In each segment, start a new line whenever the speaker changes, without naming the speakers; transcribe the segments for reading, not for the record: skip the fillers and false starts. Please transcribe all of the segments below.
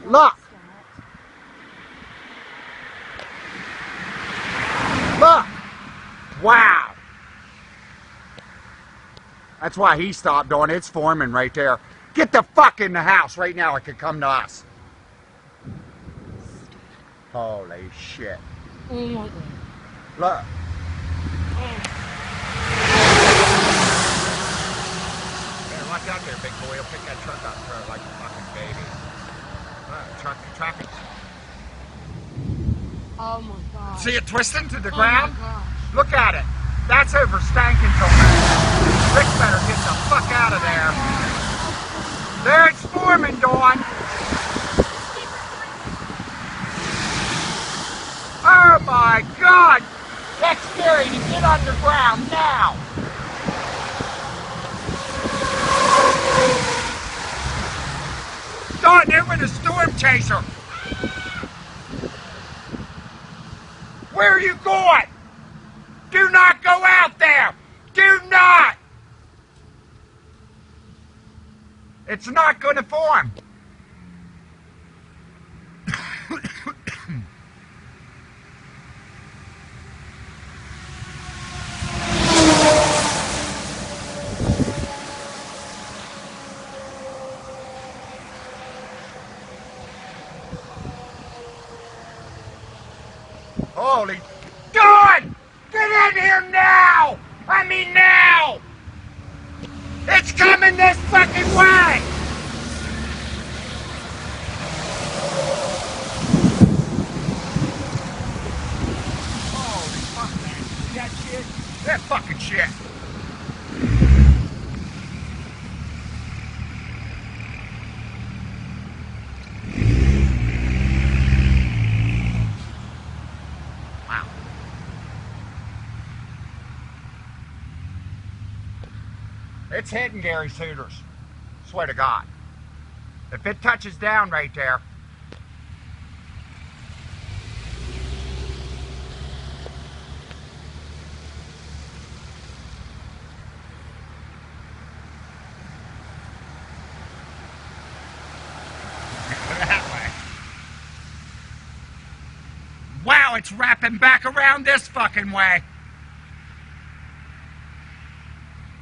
Look! Look! Wow! That's why he stopped on. It's forming right there. Get the fuck in the house right now. It could come to us. Holy shit.
Oh my god.
Look. Hey, watch out there, big boy. He'll pick that truck up and throw it like a fucking baby. Look, traffic.
Oh my god.
See it twisting to the
Oh
ground?
my gosh.
Look at it. That's overstanking so much. Rick better get the fuck out of there. There it's forming, Dawn. Oh my god. That's scary to get underground now. Dawn, there went a storm chaser. Where are you going? Do not go out there! Do not! It's not going to form. Holy... Dawn! Get in here now! I mean now! It's coming this fucking way! Holy fuck, man. See that shit? That fucking shit. Wow. It's hitting Gary Suiters. Swear to God. If it touches down right there. That way. Wow, it's wrapping back around this fucking way.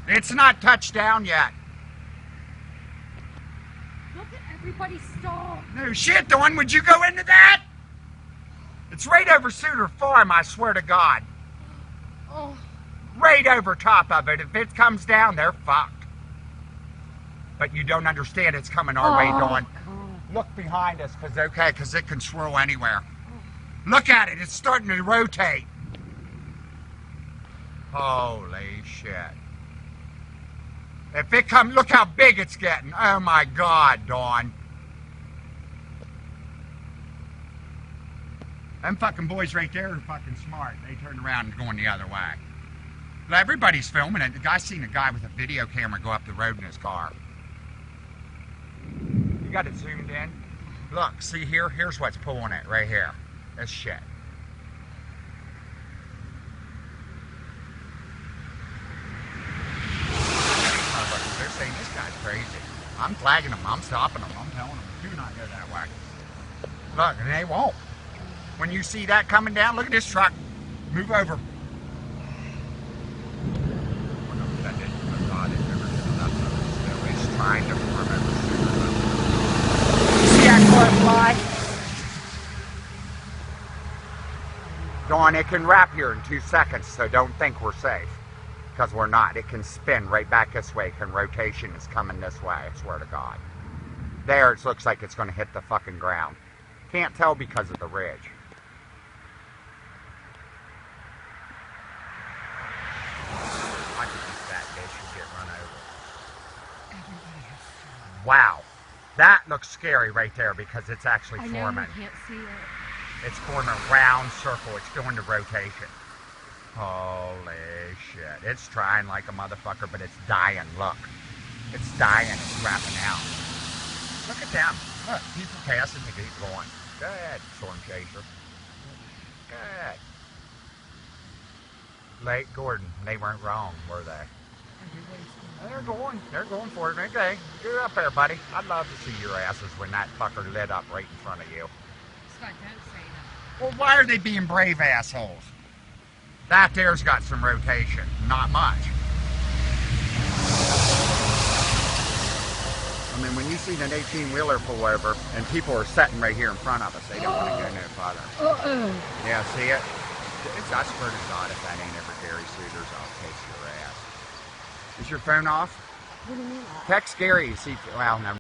It's not touched down yet.
Look at everybody stop.
No shit, Dawn, would you go into that? It's right over Suter Farm, I swear to God.
Oh.
Right over top of it. If it comes down, they're fucked. But you don't understand it's coming our way, Dawn. Look behind us, because it can swirl anywhere. Look at it, it's starting to rotate. Holy shit. If it comes, look how big it's getting. Oh my God, Dawn. Them fucking boys right there are fucking smart. They turned around and going the other way. Well, everybody's filming it. The guy's seen a guy with a video camera go up the road in his car. You got it zoomed in? Look, see here? Here's what's pulling it right here. This shit. They're saying this guy's crazy. I'm flagging them. I'm stopping them. I'm telling them, do not go that way. Look, and they won't. When you see that coming down, look at this truck. Move over. It's trying to form over. See that car fly? Dawn, it can wrap here in 2 seconds, so don't think we're safe. Because we're not. It can spin right back this way. Rotation is coming this way, I swear to God. There, it looks like it's going to hit the fucking ground. Can't tell because of the ridge. I think this fat bitch should get run over. Wow. That looks scary right there because it's actually forming.
I know you can't see it.
It's forming a round circle. It's going to rotation. Holy shit. It's trying like a motherfucker, but it's dying. Look. It's dying. It's wrapping out. Look at them. Look, people passing to keep going. Go ahead, storm chaser. Go ahead. Lake Gordon, they weren't wrong, were they? They're going for it. Okay, get up there, buddy. I'd love to see your asses when that fucker lit up right in front of you.
Scott, don't say that.
Well, why are they being brave assholes? That there's got some rotation. Not much. I mean, when you see an 18-wheeler pull over and people are sitting right here in front of us, they don't want to go no farther. Yeah, see it? I swear to God, if that ain't ever Gary Suiters, I'll taste your ass. Is your phone off?
What do you mean?
Text Gary. See, well, never